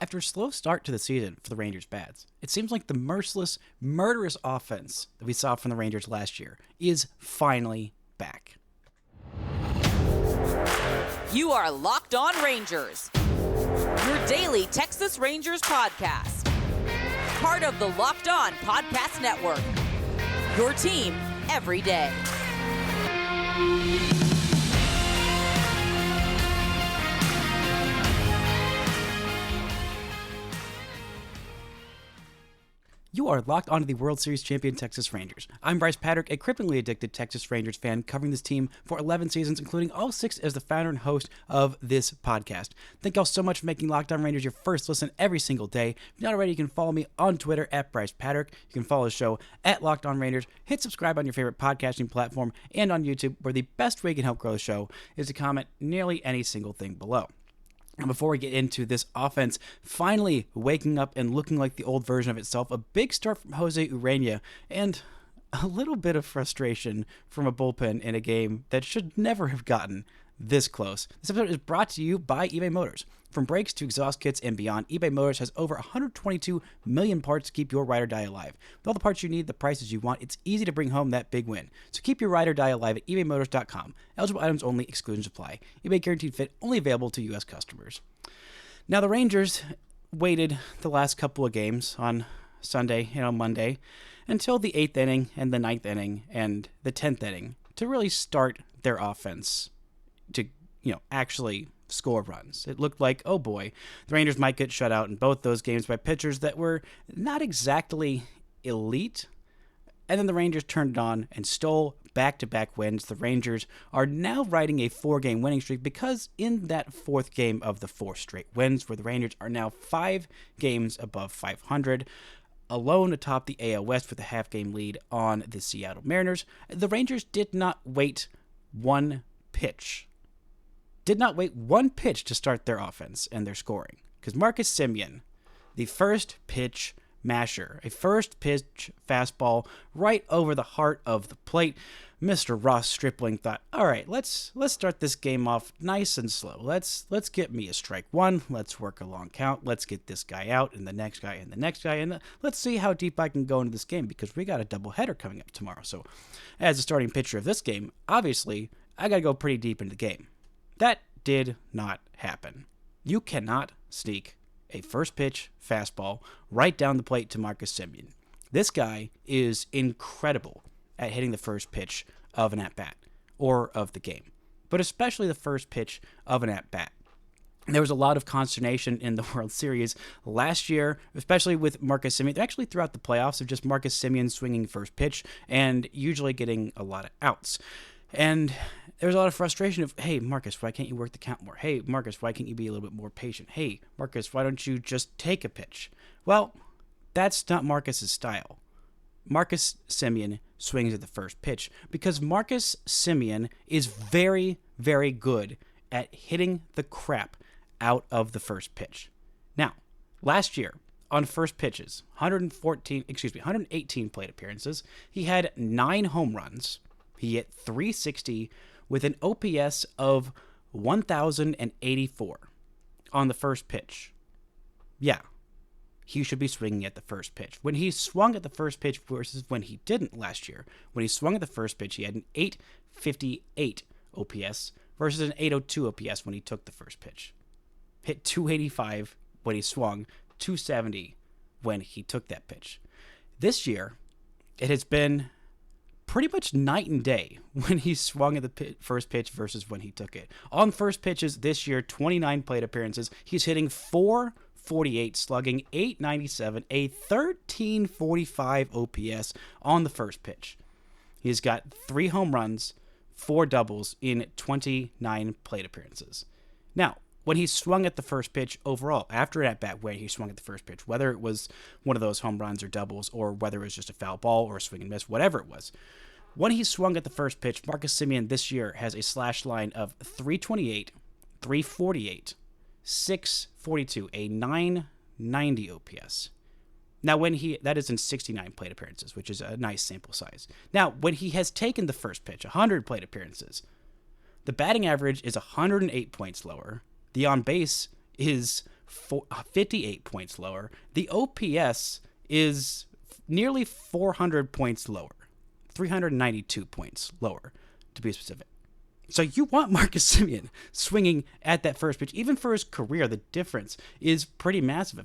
After a slow start to the season for the Rangers bats, it seems like the merciless, murderous offense that we saw from the Rangers last year is finally back. You are Locked On Rangers, your daily Texas Rangers podcast. Part of the Locked On Podcast Network, your team every day. You are locked onto the World Series champion Texas Rangers. I'm Bryce Patrick, a cripplingly addicted Texas Rangers fan covering this team for 11 seasons, including all 6 as the founder and host of this podcast. Thank y'all so much for making Locked On Rangers your first listen every single day. If you're not already, you can follow me on Twitter at Bryce Patrick. You can follow the show at Locked On Rangers. Hit subscribe on your favorite podcasting platform and on YouTube, where the best way you can help grow the show is to comment nearly any single thing below. And before we get into this offense finally waking up and looking like the old version of itself, a big start from Jose Urena and a little bit of frustration from a bullpen in a game that should never have gotten this close. This episode is brought to you by eBay Motors. From brakes to exhaust kits and beyond, eBay Motors has over 122 million parts to keep your ride or die alive. With all the parts you need, the prices you want, it's easy to bring home that big win. So keep your ride or die alive at ebaymotors.com. Eligible items only, exclusions apply. eBay Guaranteed Fit, only available to U.S. customers. Now, the Rangers waited the last couple of games on Sunday and on Monday until the 8th inning and the 9th inning and the 10th inning to really start their offense to, actually score runs. It looked like, oh boy, the Rangers might get shut out in both those games by pitchers that were not exactly elite. And then the Rangers turned it on and stole back-to-back wins. The Rangers are now riding a 4-game winning streak because in that 4th game of the 4 straight wins, where the Rangers are now 5 games above 500, alone atop the AL West with a half-game lead on the Seattle Mariners, the Rangers did not wait one pitch to start their offense and their scoring. Because Marcus Semien, the first pitch masher, a first pitch fastball right over the heart of the plate, Mr. Ross Stripling thought, all right, let's start this game off nice and slow. Let's get me a strike one. Let's work a long count. Let's get this guy out and the next guy and the next guy. And let's see how deep I can go into this game because we got a doubleheader coming up tomorrow. So as a starting pitcher of this game, obviously, I got to go pretty deep into the game. That did not happen. You cannot sneak a first pitch fastball right down the plate to Marcus Semien. This guy is incredible at hitting the first pitch of an at-bat or of the game, but especially the first pitch of an at-bat. There was a lot of consternation in the World Series last year, especially with Marcus Semien. Actually, throughout the playoffs, of just Marcus Semien swinging first pitch and usually getting a lot of outs. And there was a lot of frustration of, hey, Marcus, why can't you work the count more? Hey, Marcus, why can't you be a little bit more patient? Hey, Marcus, why don't you just take a pitch? Well, that's not Marcus's style. Marcus Semien swings at the first pitch because Marcus Semien is very, very good at hitting the crap out of the first pitch. Now, last year, on first pitches, 118 plate appearances, he had 9 home runs. He hit .360 with an OPS of 1,084 on the first pitch. Yeah, he should be swinging at the first pitch. When he swung at the first pitch versus when he didn't last year, when he swung at the first pitch, he had an 858 OPS versus an 802 OPS when he took the first pitch. Hit 285 when he swung, 270 when he took that pitch. This year, it has been pretty much night and day when he swung at the first pitch versus when he took it. On first pitches this year, 29 plate appearances, he's hitting .448, slugging .897, a 1345 OPS on the first pitch. He's got 3 home runs, 4 doubles in 29 plate appearances. Now, when he swung at the first pitch overall, after an at-bat where he swung at the first pitch, whether it was one of those home runs or doubles, or whether it was just a foul ball or a swing and miss, whatever it was, when he swung at the first pitch, Marcus Semien this year has a slash line of .328, .348, .642, a .990 OPS. Now, that is in 69 plate appearances, which is a nice sample size. Now, when he has taken the first pitch, 100 plate appearances, the batting average is 108 points lower. The on base is 58 points lower. The OPS is nearly 400 points lower, 392 points lower, to be specific. So you want Marcus Semien swinging at that first pitch. Even for his career, the difference is pretty massive.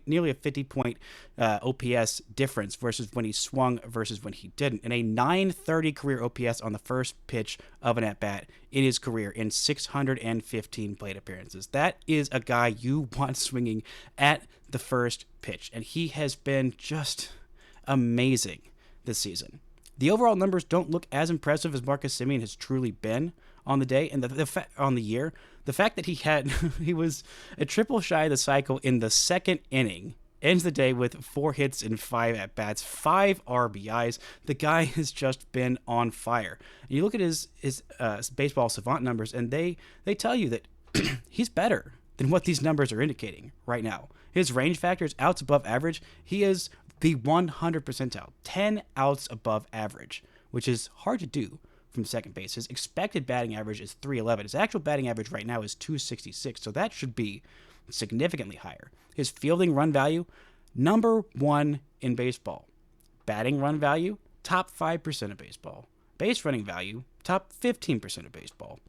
Nearly a 50-point OPS difference versus when he swung versus when he didn't. And a 930 career OPS on the first pitch of an at-bat in his career in 615 plate appearances. That is a guy you want swinging at the first pitch. And he has been just amazing this season. The overall numbers don't look as impressive as Marcus Semien has truly been on the day and on the year. The fact that he was a triple shy of the cycle in the second inning, ends the day with 4 hits and 5 at-bats, 5 RBIs. The guy has just been on fire. And you look at his baseball savant numbers, and they tell you that he's better than what these numbers are indicating right now. His range factor is outs above average. He is the 100 percentile, 10 outs above average, which is hard to do from second base. His expected batting average is 311. His actual batting average right now is 266, so that should be significantly higher. His fielding run value, number 1 in baseball. Batting run value, top 5% of baseball. Base running value, top 15% of baseball.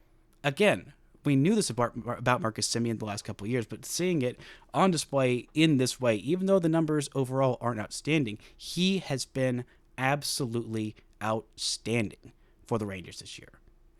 Again, we knew this about Marcus Semien the last couple of years, but seeing it on display in this way, even though the numbers overall aren't outstanding, he has been absolutely outstanding for the Rangers this year.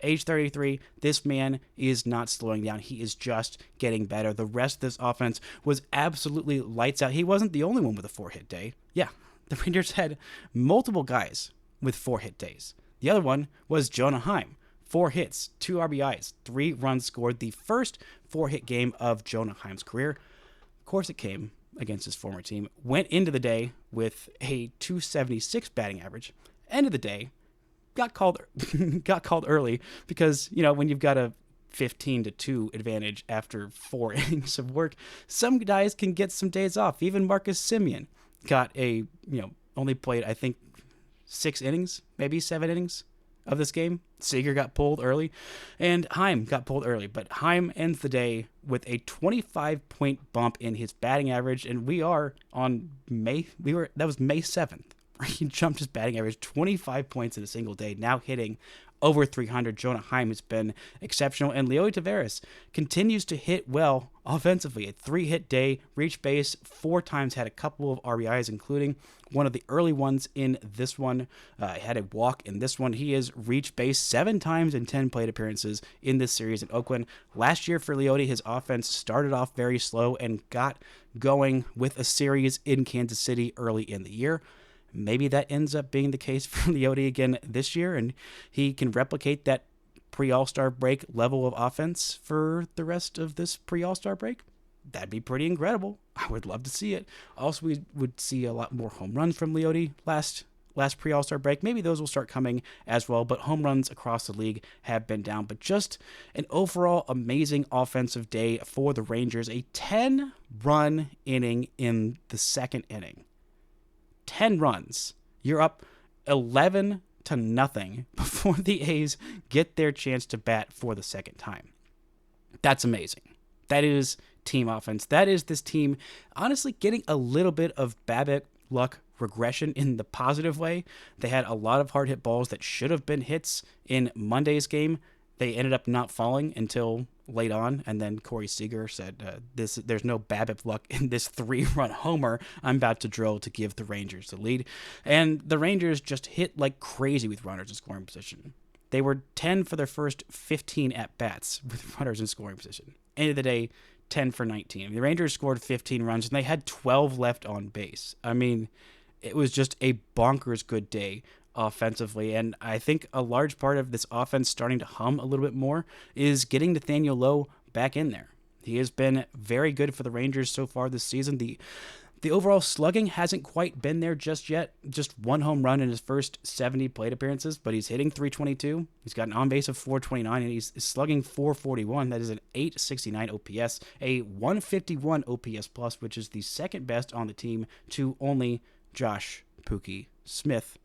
Age 33, this man is not slowing down. He is just getting better. The rest of this offense was absolutely lights out. He wasn't the only one with a 4-hit day. Yeah, the Rangers had multiple guys with 4-hit days. The other one was Jonah Heim. 4 hits, 2 RBIs, 3 runs scored. The first 4-hit game of Jonah Heim's career. Of course, it came against his former team. Went into the day with a 276 batting average. End of the day, got called early because, when you've got a 15-2 advantage after 4 innings of work, some guys can get some days off. Even Marcus Semien got only played, I think, 6 innings, maybe 7 innings of this game. Seager got pulled early, and Heim got pulled early, but Heim ends the day with a 25-point bump in his batting average, and we are on that was May 7th. He jumped his batting average 25 points in a single day, now hitting over 300. Jonah Heim has been exceptional, and Leody Taveras continues to hit well offensively. A 3-hit day, reached base 4 times, had a couple of RBIs, including one of the early ones in this one. Had a walk in this one. He has reached base 7 times in 10 plate appearances in this series in Oakland. Last year for Leody, his offense started off very slow and got going with a series in Kansas City early in the year. Maybe that ends up being the case for Leody again this year, and he can replicate that pre-All-Star break level of offense for the rest of this pre-All-Star break. That'd be pretty incredible. I would love to see it. Also, we would see a lot more home runs from Leody last pre-All-Star break. Maybe those will start coming as well, but home runs across the league have been down. But just an overall amazing offensive day for the Rangers. A 10-run inning in the second inning. 10 runs. You're up 11-0 before the A's get their chance to bat for the second time. That's amazing. That is team offense. That is this team honestly getting a little bit of BABIP luck regression in the positive way. They had a lot of hard hit balls that should have been hits in Monday's game. They ended up not falling until late on, and then Corey Seager said, there's no BABIP luck in this 3-run homer I'm about to drill to give the Rangers the lead. And the Rangers just hit like crazy with runners in scoring position. They were 10 for their first 15 at-bats with runners in scoring position. End of the day, 10 for 19. The Rangers scored 15 runs, and they had 12 left on base. I mean, it was just a bonkers good day offensively, and I think a large part of this offense starting to hum a little bit more is getting Nathaniel Lowe back in there. He has been very good for the Rangers so far this season. The overall slugging hasn't quite been there just yet. Just 1 home run in his first 70 plate appearances, but he's hitting .322. He's got an on-base of .429, and he's slugging .441. That is an .869 OPS, a .151 OPS plus, which is the second best on the team to only Josh Pookie Smith,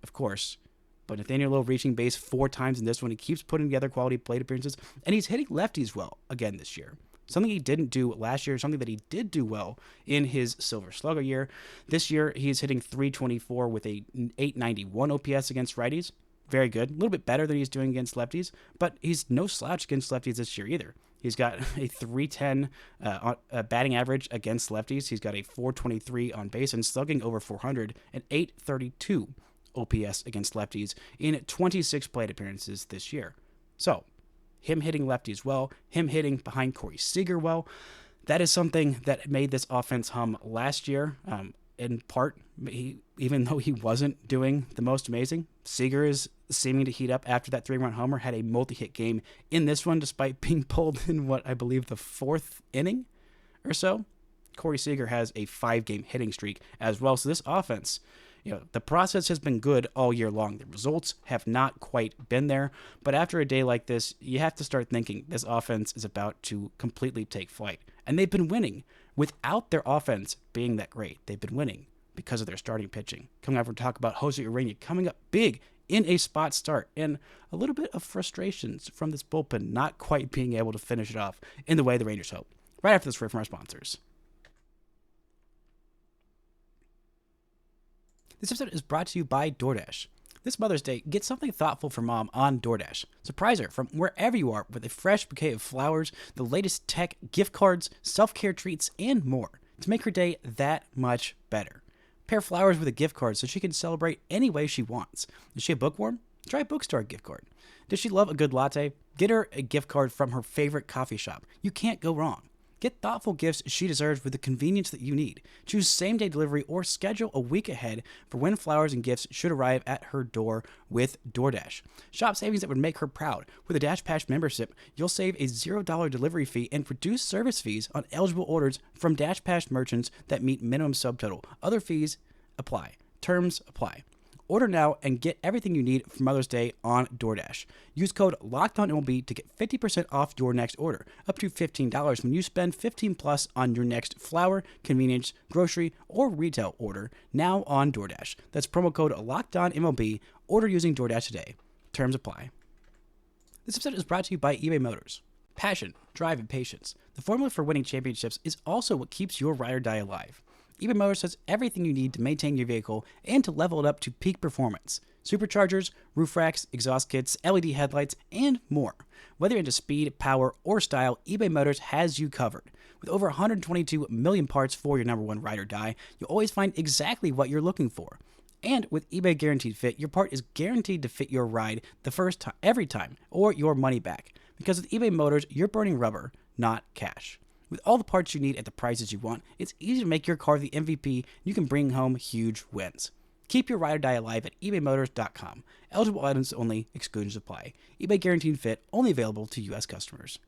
of course. But Nathaniel Lowe reaching base 4 times in this one. He keeps putting together quality plate appearances, and he's hitting lefties well again this year. Something he didn't do last year, something that he did do well in his Silver Slugger year. This year, he's hitting .324 with a .891 OPS against righties. Very good. A little bit better than he's doing against lefties, but he's no slouch against lefties this year either. He's got a .310 batting average against lefties. He's got a .423 on base and slugging over 400 and .832 OPS against lefties in 26 plate appearances this year. So, him hitting lefties well, him hitting behind Corey Seager well, that is something that made this offense hum last year. In part, even though he wasn't doing the most amazing, Seager is seeming to heat up after that 3-run homer, had a multi-hit game in this one despite being pulled in what I believe the 4th inning or so. Corey Seager has a 5-game hitting streak as well. So this offense, the process has been good all year long. The results have not quite been there. But after a day like this, you have to start thinking this offense is about to completely take flight. And they've been winning without their offense being that great. They've been winning because of their starting pitching. Coming up, we'll talk about Jose Urena coming up big in a spot start and a little bit of frustrations from this bullpen not quite being able to finish it off in the way the Rangers hope. Right after this word from our sponsors. This episode is brought to you by DoorDash. This Mother's Day, get something thoughtful for mom on DoorDash. Surprise her from wherever you are with a fresh bouquet of flowers, the latest tech, gift cards, self-care treats, and more to make her day that much better. Pair flowers with a gift card so she can celebrate any way she wants. Is she a bookworm? Try a bookstore gift card. Does she love a good latte? Get her a gift card from her favorite coffee shop. You can't go wrong. Get thoughtful gifts she deserves with the convenience that you need. Choose same-day delivery or schedule a week ahead for when flowers and gifts should arrive at her door with DoorDash. Shop savings that would make her proud. With a DashPass membership, you'll save a $0 delivery fee and reduce service fees on eligible orders from DashPass merchants that meet minimum subtotal. Other fees apply. Terms apply. Order now and get everything you need for Mother's Day on DoorDash. Use code LOCKEDONMLB to get 50% off your next order, up to $15 when you spend $15 plus on your next flower, convenience, grocery, or retail order now on DoorDash. That's promo code LOCKEDONMLB. Order using DoorDash today. Terms apply. This episode is brought to you by eBay Motors. Passion, drive, and patience. The formula for winning championships is also what keeps your ride or die alive. eBay Motors has everything you need to maintain your vehicle and to level it up to peak performance. Superchargers, roof racks, exhaust kits, LED headlights, and more. Whether you're into speed, power, or style, eBay Motors has you covered. With over 122 million parts for your number one ride or die, you'll always find exactly what you're looking for. And with eBay Guaranteed Fit, your part is guaranteed to fit your ride the first time, every time, or your money back. Because with eBay Motors, you're burning rubber, not cash. With all the parts you need at the prices you want, it's easy to make your car the MVP and you can bring home huge wins. Keep your ride or die alive at ebaymotors.com. Eligible items only, exclusions apply. eBay Guaranteed Fit, only available to U.S. customers.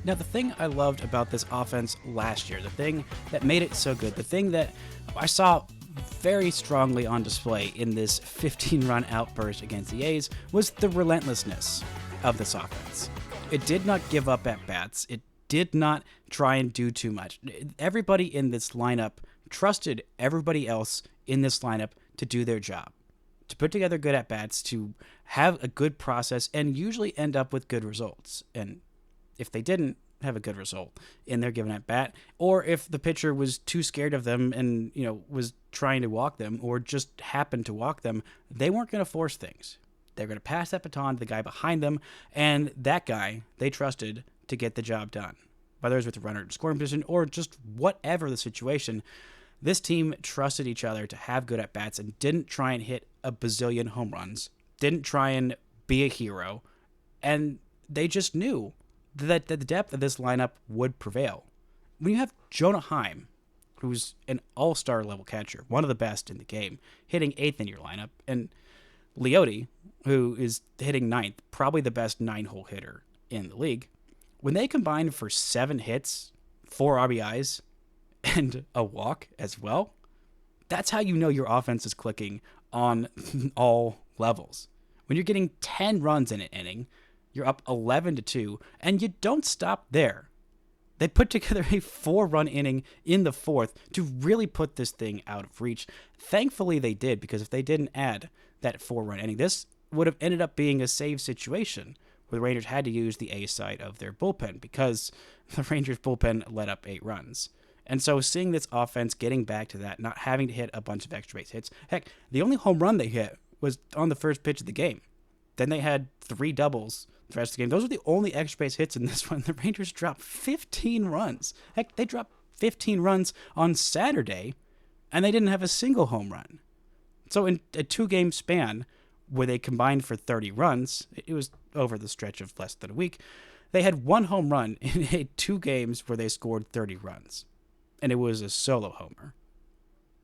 Now, the thing I loved about this offense last year, the thing that made it so good, the thing that I saw very strongly on display in this 15-run outburst against the A's was the relentlessness of this offense. It did not give up at bats. It did not try and do too much. Everybody in this lineup trusted everybody else in this lineup to do their job, to put together good at bats, to have a good process, and usually end up with good results. And if they didn't have a good result in their given at bat, or if the pitcher was too scared of them and was trying to walk them, or just happened to walk them, they weren't going to force things. They're going to pass that baton to the guy behind them, and that guy they trusted to get the job done. Whether it was with a runner in scoring position or just whatever the situation, this team trusted each other to have good at-bats and didn't try and hit a bazillion home runs, didn't try and be a hero, and they just knew that the depth of this lineup would prevail. When you have Jonah Heim, who's an all-star level catcher, one of the best in the game, hitting 8th in your lineup, and Leiter, who is hitting 9th, probably the best 9-hole hitter in the league, when they combine for 7 hits, 4 RBIs, and a walk as well, that's how you know your offense is clicking on all levels. When you're getting 10 runs in an inning, you're up 11-2, and you don't stop there. They put together a 4-run inning in the 4th to really put this thing out of reach. Thankfully, they did, because if they didn't add that 4-run inning, this would have ended up being a save situation where the Rangers had to use the A side of their bullpen because the Rangers bullpen let up 8 runs. And so seeing this offense getting back to that, not having to hit a bunch of extra base hits. Heck, the only home run they hit was on the first pitch of the game. Then they had 3 doubles the rest of the game. Those were the only extra base hits in this one. The Rangers dropped 15 runs. Heck, they dropped 15 runs on Saturday, and they didn't have a single home run. So in a 2-game span where they combined for 30 runs, it was over the stretch of less than a week, they had 1 home run in 2 games where they scored 30 runs. And it was a solo homer.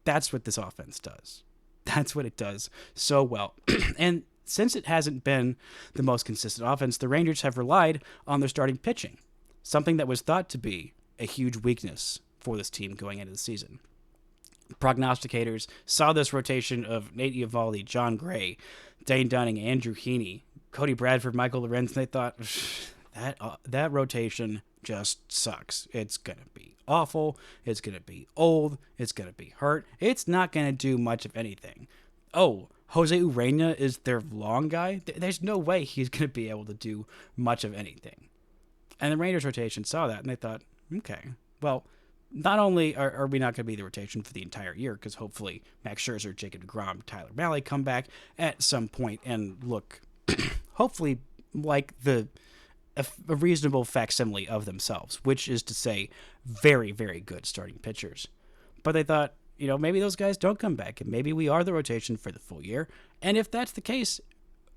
That's what this offense does. That's what it does so well. And since it hasn't been the most consistent offense, the Rangers have relied on their starting pitching, something that was thought to be a huge weakness for this team going into the season. Prognosticators saw this rotation of Nate Eovaldi, John Gray, Dane Dunning, Andrew Heaney, Cody Bradford, Michael Lorenz, and they thought, that rotation just sucks. It's going to be awful. It's going to be old. It's going to be hurt. It's not going to do much of anything. Oh, Jose Urena is their long guy? There's no way he's going to be able to do much of anything. And the Rangers rotation saw that, and they thought, okay, well, not only are we not going to be the rotation for the entire year, because hopefully Max Scherzer, Jacob deGrom, Tyler Mahle come back at some point and look hopefully like a reasonable facsimile of themselves, which is to say very, very good starting pitchers. But they thought, maybe those guys don't come back, and maybe we are the rotation for the full year. And if that's the case,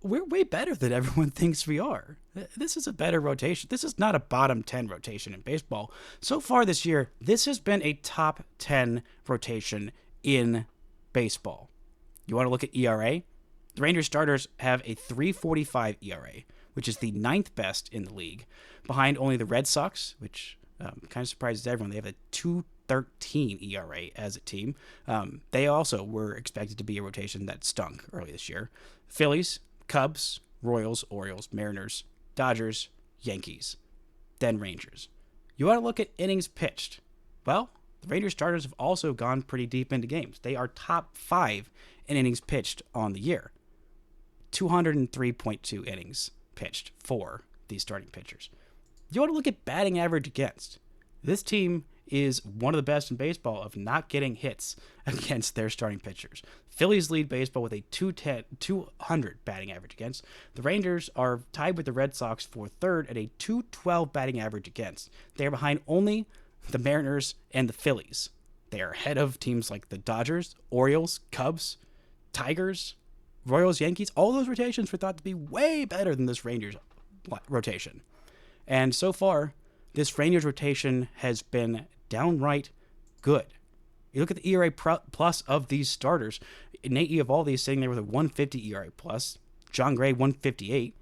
we're way better than everyone thinks we are. This is a better rotation. This is not a bottom 10 rotation in baseball. So far this year, this has been a top 10 rotation in baseball. You want to look at ERA? The Rangers starters have a 3.45 ERA, which is the 9th best in the league, behind only the Red Sox, which kind of surprises everyone. They have a 2.13 ERA as a team. They also were expected to be a rotation that stunk early this year. Phillies, Cubs, Royals, Orioles, Mariners, Dodgers, Yankees, then Rangers. You want to look at innings pitched. Well, the Rangers starters have also gone pretty deep into games. They are top 5 in innings pitched on the year. 203.2 innings pitched for these starting pitchers. You want to look at batting average against. This team is one of the best in baseball of not getting hits against their starting pitchers. Phillies lead baseball with a 200 batting average against. The Rangers are tied with the Red Sox for 3rd at a 212 batting average against. They are behind only the Mariners and the Phillies. They are ahead of teams like the Dodgers, Orioles, Cubs, Tigers, Royals, Yankees. All those rotations were thought to be way better than this Rangers rotation. And so far, this Rangers rotation has been downright good. You look at the ERA plus of these starters. Nate Eovaldi is sitting there with a 150 ERA plus. John Gray, 158.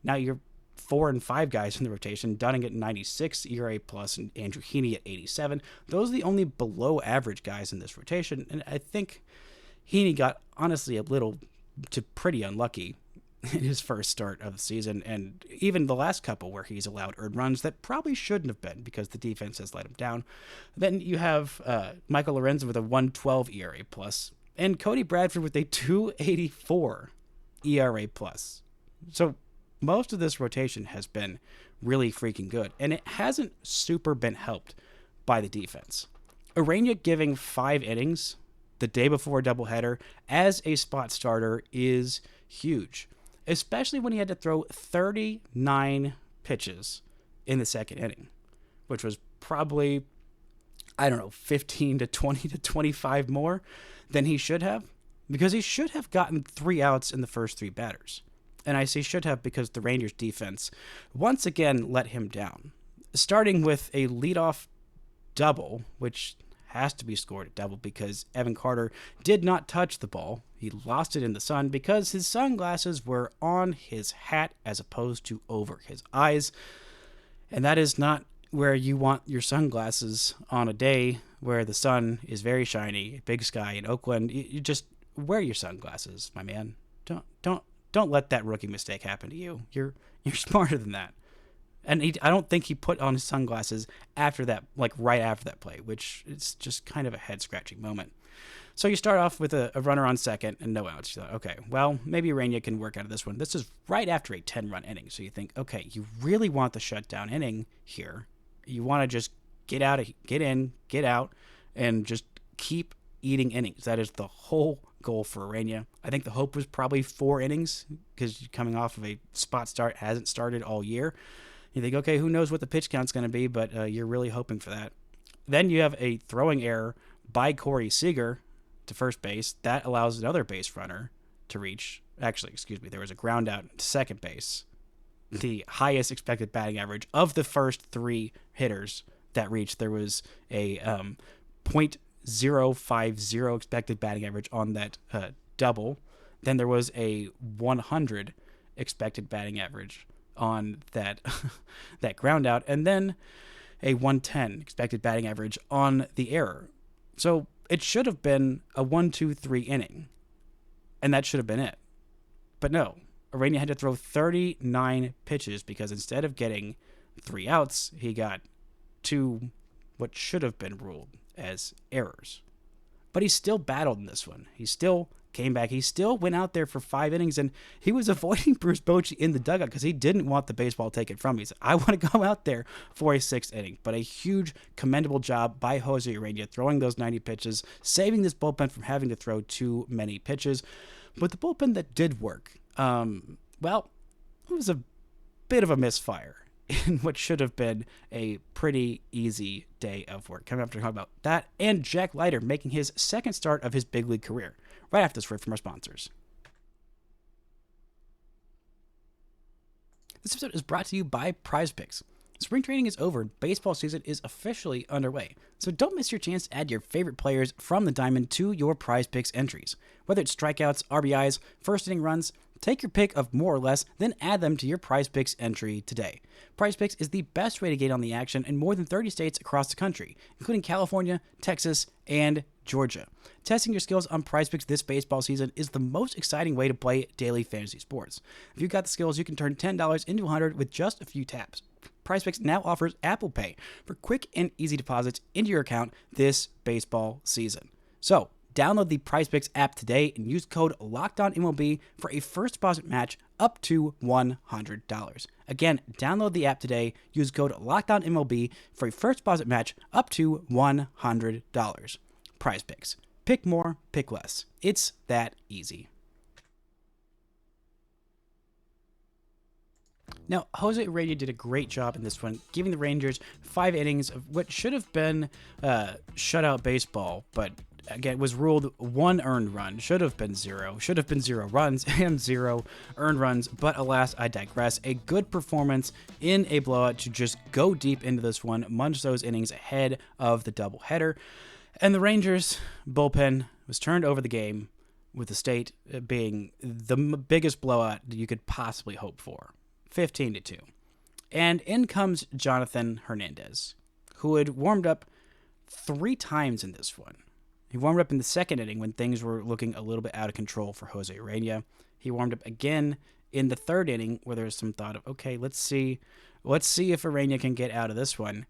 Now you're 4 and 5 guys in the rotation. Dunning at 96 ERA plus and Andrew Heaney at 87. Those are the only below average guys in this rotation. And I think Heaney got honestly a little to pretty unlucky in his first start of the season, and even the last couple where he's allowed earned runs that probably shouldn't have been because the defense has let him down. Then you have Michael Lorenz with a 112 ERA plus, and Cody Bradford with a 284 ERA plus. So most of this rotation has been really freaking good, and it hasn't super been helped by the defense. Urena giving 5 innings the day before a doubleheader as a spot starter is huge, especially when he had to throw 39 pitches in the second inning, which was probably, 15 to 20 to 25 more than he should have, because he should have gotten 3 outs in the first 3 batters. And I say should have because the Rangers defense once again let him down, starting with a leadoff double, which has to be scored at double because Evan Carter did not touch the ball. He lost it in the sun because his sunglasses were on his hat as opposed to over his eyes. And that is not where you want your sunglasses on a day where the sun is very shiny, big sky in Oakland. You just wear your sunglasses, my man. Don't let that rookie mistake happen to you. You're smarter than that. And I don't think he put on his sunglasses after that, like right after that play, which is just kind of a head-scratching moment. So you start off with a runner on second and no outs. You thought, okay, well, maybe Urena can work out of this one. This is right after a 10-run inning. So you think, okay, you really want the shutdown inning here. You want to just get in, get out, and just keep eating innings. That is the whole goal for Urena. I think the hope was probably 4 innings because coming off of a spot start, hasn't started all year. You think, okay, who knows what the pitch count's going to be, but you're really hoping for that. Then you have a throwing error by Corey Seager to first base. That allows another base runner to reach. Actually, excuse me, there was a ground out to second base. The highest expected batting average of the first 3 hitters that reached. There was a .050 expected batting average on that double. Then there was a 100 expected batting average on that that ground out, and then a 110 expected batting average on the error. So it should have been a 1-2-3 inning, and that should have been it. But no, Urena had to throw 39 pitches because instead of getting 3 outs, he got 2 what should have been ruled as errors. But he still battled in this one. He still came back. He still went out there for 5 innings, and he was avoiding Bruce Bochy in the dugout because he didn't want the baseball taken from him. He said, I want to go out there for a 6th inning. But a huge, commendable job by Jose Urena throwing those 90 pitches, saving this bullpen from having to throw too many pitches. But the bullpen that did work, well, it was a bit of a misfire in what should have been a pretty easy day of work. Coming up to talk about that and Jack Leiter making his 2nd start of his big league career. Right after this word from our sponsors. This episode is brought to you by PrizePicks. Spring training is over. Baseball season is officially underway. So don't miss your chance to add your favorite players from the diamond to your PrizePicks entries. Whether it's strikeouts, RBIs, first inning runs, take your pick of more or less, then add them to your PrizePicks entry today. PrizePicks is the best way to get on the action in more than 30 states across the country, including California, Texas, and Georgia. Testing your skills on PrizePicks this baseball season is the most exciting way to play daily fantasy sports. If you've got the skills, you can turn $10 into $100 with just a few taps. PrizePicks now offers Apple Pay for quick and easy deposits into your account this baseball season. So, download the PrizePicks app today and use code LOCKEDONMLB for a first deposit match up to $100. Again, download the app today, use code LOCKEDONMLB for a first deposit match up to $100. PrizePicks. Pick more, pick less. It's that easy. Now, Jose Urena did a great job in this one, giving the Rangers 5 innings of what should have been shutout baseball, but again, was ruled 1 earned run. Should have been 0. Should have been 0 runs and 0 earned runs, but alas, I digress. A good performance in a blowout to just go deep into this one, munch those innings ahead of the doubleheader. And the Rangers bullpen was turned over the game, with the state being the biggest blowout you could possibly hope for, 15-2. And in comes Jonathan Hernandez, who had warmed up 3 times in this one. He warmed up in the 2nd inning when things were looking a little bit out of control for Jose Urena. He warmed up again in the 3rd inning where there was some thought of, okay, let's see if Urena can get out of this one.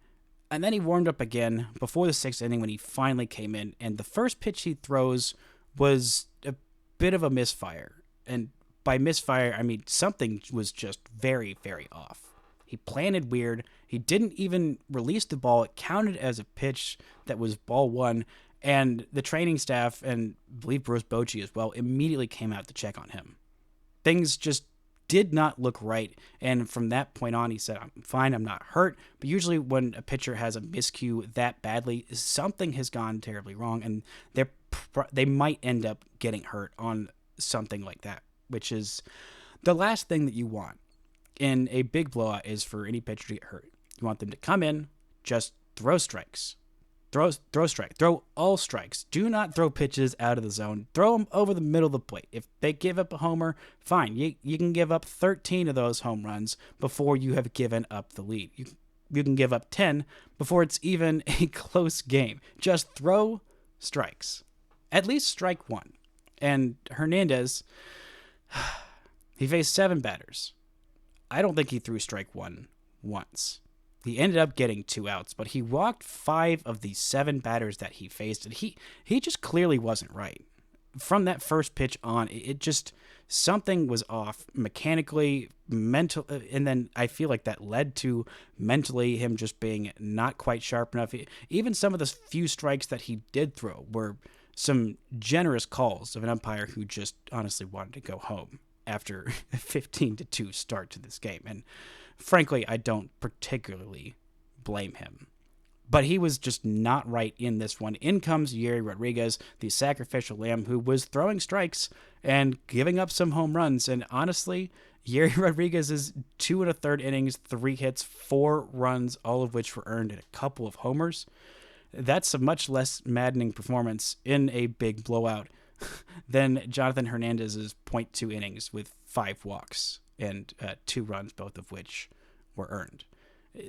And then he warmed up again before the 6th inning when he finally came in, and the first pitch he throws was a bit of a misfire. And by misfire, I mean something was just very, very off. He planted weird. He didn't even release the ball. It counted as a pitch that was ball 1, and the training staff, and I believe Bruce Bochy as well, immediately came out to check on him. Things just did not look right, and from that point on, he said, I'm fine, I'm not hurt, but usually when a pitcher has a miscue that badly, something has gone terribly wrong, and they might end up getting hurt on something like that, which is the last thing that you want in a big blowout is for any pitcher to get hurt. You want them to come in, just throw strikes. Throw all strikes. Do not throw pitches out of the zone. Throw them over the middle of the plate. If they give up a homer, fine. You can give up 13 of those home runs before you have given up the lead. You can give up 10 before it's even a close game. Just throw strikes. At least strike 1. And Hernandez, he faced 7 batters. I don't think he threw strike 1 once. He ended up getting 2 outs, but he walked 5 of the 7 batters that he faced, and he just clearly wasn't right. From that first pitch on, it just, something was off mechanically, mental, and then I feel like that led to mentally him just being not quite sharp enough. Even some of the few strikes that he did throw were some generous calls of an umpire who just honestly wanted to go home after a 15-2 start to this game. And frankly, I don't particularly blame him. But he was just not right in this one. In comes Yerry Rodriguez, the sacrificial lamb, who was throwing strikes and giving up some home runs. And honestly, Yerry Rodriguez's 2 1/3 innings, 3 hits, 4 runs, all of which were earned, and a couple of homers. That's a much less maddening performance in a big blowout than Jonathan Hernandez's 0.2 innings with 5 walks and 2 runs, both of which were earned.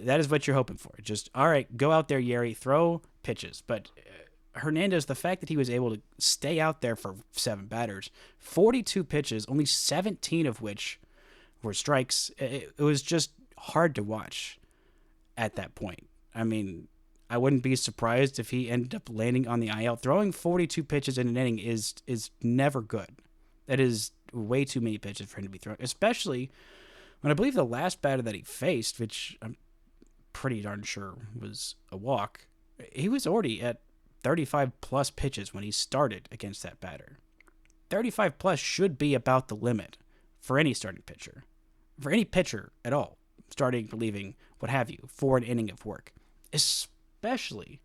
That is what you're hoping for. Just, all right, go out there, Yerry, throw pitches. But Hernandez, the fact that he was able to stay out there for 7 batters, 42 pitches, only 17 of which were strikes, it was just hard to watch at that point. I mean, I wouldn't be surprised if he ended up landing on the IL. Throwing 42 pitches in an inning is never good. That is way too many pitches for him to be throwing, especially when I believe the last batter that he faced, which I'm pretty darn sure was a walk, he was already at 35 plus pitches when he started against that batter. 35 plus should be about the limit for any starting pitcher, for any pitcher at all, starting, relieving, what have you, for an inning of work, especially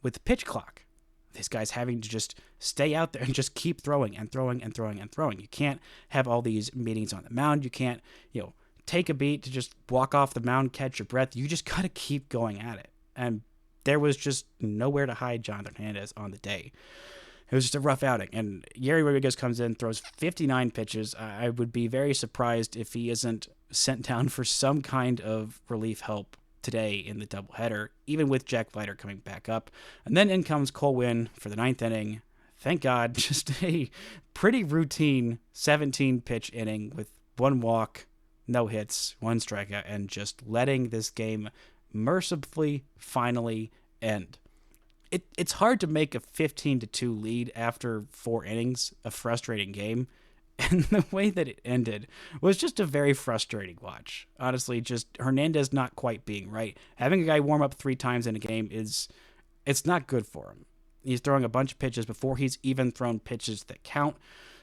with the pitch clock. This guy's having to just stay out there and just keep throwing and throwing and throwing and throwing. You can't have all these meetings on the mound. You can't, take a beat to just walk off the mound, catch your breath. You just got to keep going at it. And there was just nowhere to hide Jonathan Hernandez on the day. It was just a rough outing. And Yerry Rodriguez comes in, throws 59 pitches. I would be very surprised if he isn't sent down for some kind of relief help today in the doubleheader, even with Jack Leiter coming back up. And then in comes Cole Winn for the 9th inning. Thank God, just a pretty routine 17-pitch inning with 1 walk, no hits, 1 strikeout, and just letting this game mercifully finally end. It's hard to make a 15-2 lead after 4 innings, a frustrating game. And the way that it ended was just a very frustrating watch. Honestly, just Hernandez not quite being right. Having a guy warm up 3 times in a game it's not good for him. He's throwing a bunch of pitches before he's even thrown pitches that count.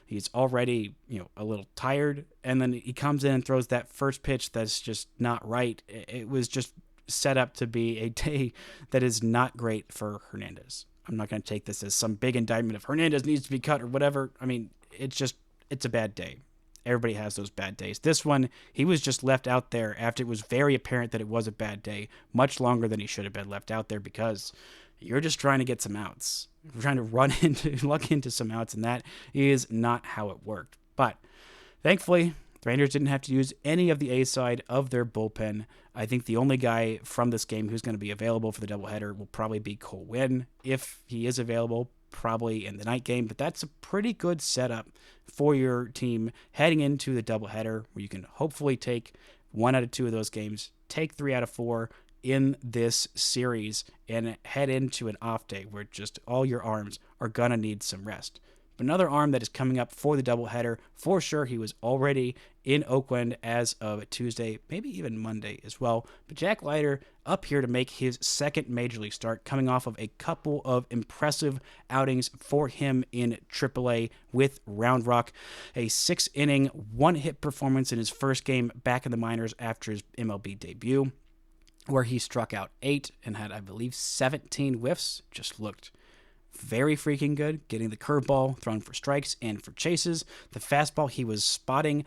He's already, a little tired. And then he comes in and throws that first pitch that's just not right. It was just set up to be a day that is not great for Hernandez. I'm not going to take this as some big indictment of Hernandez needs to be cut or whatever. I mean, it's a bad day. Everybody has those bad days. This one, he was just left out there after it was very apparent that it was a bad day, much longer than he should have been left out there because you're just trying to get some outs. We're trying to luck into some outs, and that is not how it worked. But thankfully, the Rangers didn't have to use any of the A side of their bullpen. I think the only guy from this game who's going to be available for the doubleheader will probably be Cole Winn, if he is available, probably in the night game. But that's a pretty good setup for your team heading into the doubleheader, where you can hopefully take 1 out of 2 of those games, take 3 out of 4 in this series, and head into an off day where just all your arms are going to need some rest. But another arm that is coming up for the doubleheader, for sure, he was already in Oakland as of Tuesday, maybe even Monday as well. But Jack Leiter up here to make his 2nd Major League start, coming off of a couple of impressive outings for him in AAA with Round Rock. A 6-inning, 1-hit performance in his first game back in the minors after his MLB debut, where he struck out 8 and had, I believe, 17 whiffs. Just looked very freaking good, getting the curveball thrown for strikes and for chases. The fastball, he was spotting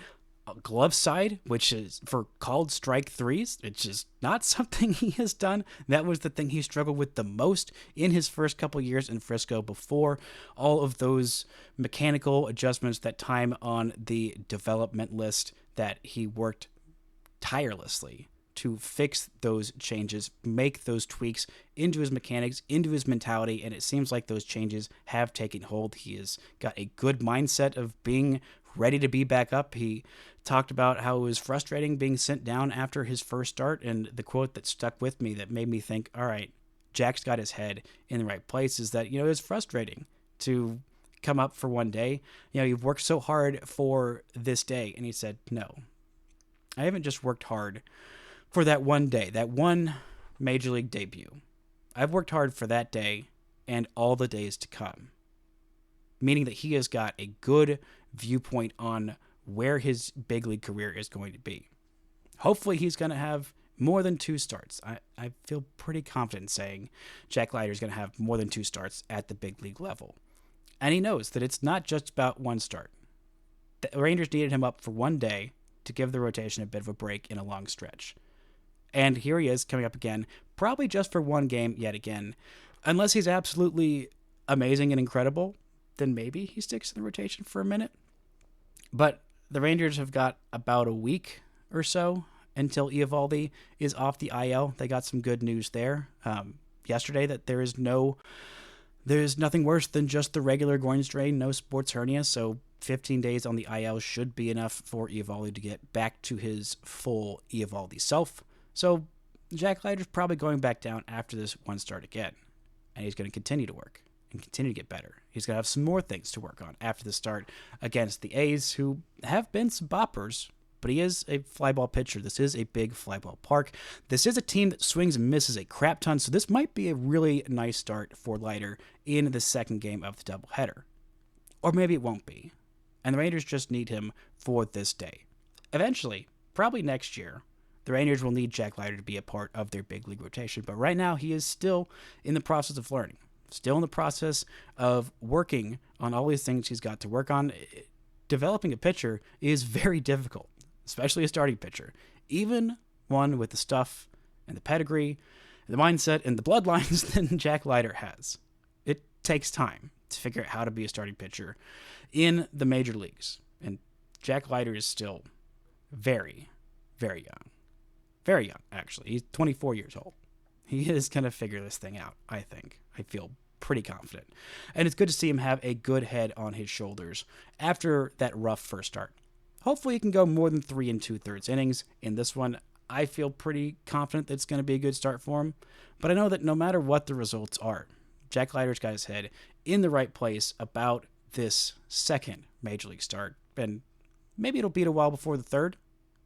a glove side, which is for called strike 3s, which is not something he has done. That was the thing he struggled with the most in his first couple years in Frisco before all of those mechanical adjustments, that time on the development list that he worked tirelessly to fix those changes, make those tweaks into his mechanics, into his mentality, and it seems like those changes have taken hold. He has got a good mindset of being ready to be back up. He talked about how it was frustrating being sent down after his first start, and the quote that stuck with me that made me think, all right, Jack's got his head in the right place, is that, it's frustrating to come up for one day. You've worked so hard for this day. And he said, no, I haven't just worked hard for that one day, that one major league debut. I've worked hard for that day and all the days to come. Meaning that he has got a good viewpoint on where his big league career is going to be. Hopefully he's going to have more than 2 starts. I feel pretty confident saying Jack Leiter is going to have more than 2 starts at the big league level. And he knows that it's not just about one start. The Rangers needed him up for one day to give the rotation a bit of a break in a long stretch. And here he is coming up again, probably just for one game yet again. Unless he's absolutely amazing and incredible, then maybe he sticks in the rotation for a minute. But the Rangers have got about a week or so until Eovaldi is off the IL. They got some good news there yesterday that there's nothing worse than just the regular groin strain, no sports hernia. So 15 days on the IL should be enough for Eovaldi to get back to his full Eovaldi self. So Jack Leiter's probably going back down after this one start again. And he's going to continue to work and continue to get better. He's going to have some more things to work on after the start against the A's, who have been some boppers, but he is a fly ball pitcher. This is a big fly ball park. This is a team that swings and misses a crap ton, so this might be a really nice start for Leiter in the second game of the doubleheader. Or maybe it won't be. And the Rangers just need him for this day. Eventually, probably next year, the Rangers will need Jack Leiter to be a part of their big league rotation, but right now he is still in the process of learning, still in the process of working on all these things he's got to work on. Developing a pitcher is very difficult, especially a starting pitcher, even one with the stuff and the pedigree, and the mindset and the bloodlines that Jack Leiter has. It takes time to figure out how to be a starting pitcher in the major leagues, and Jack Leiter is still very, very young. Very young, actually. He's 24 years old. He is going to figure this thing out, I think. I feel pretty confident. And it's good to see him have a good head on his shoulders after that rough first start. Hopefully he can go more than 3 2/3 innings in this one. I feel pretty confident that it's going to be a good start for him. But I know that no matter what the results are, Jack Leiter's got his head in the right place about this second major league start. And maybe it'll be a while before the third.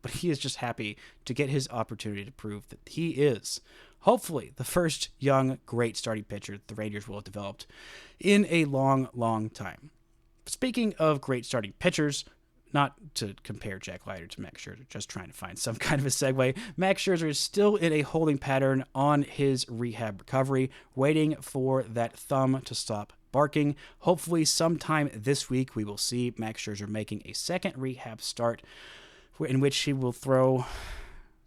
But he is just happy to get his opportunity to prove that he is, hopefully, the first young, great starting pitcher the Rangers will have developed in a long, long time. Speaking of great starting pitchers, not to compare Jack Leiter to Max Scherzer, just trying to find some kind of a segue, Max Scherzer is still in a holding pattern on his rehab recovery, waiting for that thumb to stop barking. Hopefully, sometime this week, we will see Max Scherzer making a second rehab start, in which he will throw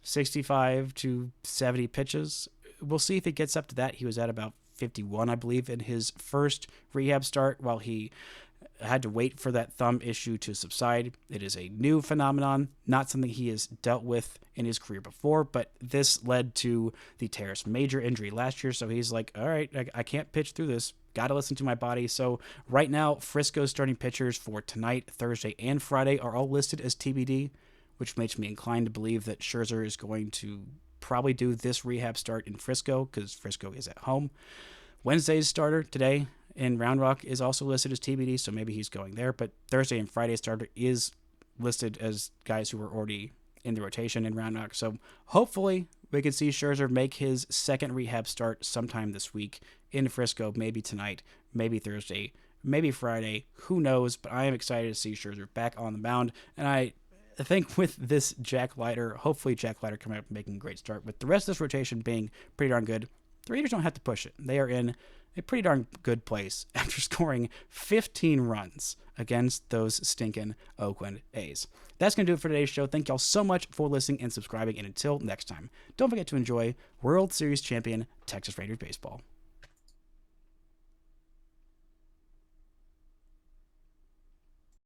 65 to 70 pitches. We'll see if he gets up to that. He was at about 51, I believe, in his first rehab start while he had to wait for that thumb issue to subside. It is a new phenomenon, not something he has dealt with in his career before, but this led to the Terrace major injury last year, so he's like, all right, I can't pitch through this. Got to listen to my body. So right now, Frisco's starting pitchers for tonight, Thursday, and Friday are all listed as TBD, which makes me inclined to believe that Scherzer is going to probably do this rehab start in Frisco because Frisco is at home. Wednesday's starter today in Round Rock is also listed as TBD, so maybe he's going there. But Thursday and Friday's starter is listed as guys who are already in the rotation in Round Rock. So hopefully we can see Scherzer make his second rehab start sometime this week in Frisco, maybe tonight, maybe Thursday, maybe Friday. Who knows? But I am excited to see Scherzer back on the mound, and I think with this Jack Leiter, hopefully Jack Leiter coming up and making a great start, with the rest of this rotation being pretty darn good, the Rangers don't have to push it. They are in a pretty darn good place after scoring 15 runs against those stinking Oakland A's. That's going to do it for today's show. Thank y'all so much for listening and subscribing, and until next time, don't forget to enjoy World Series champion Texas Rangers baseball.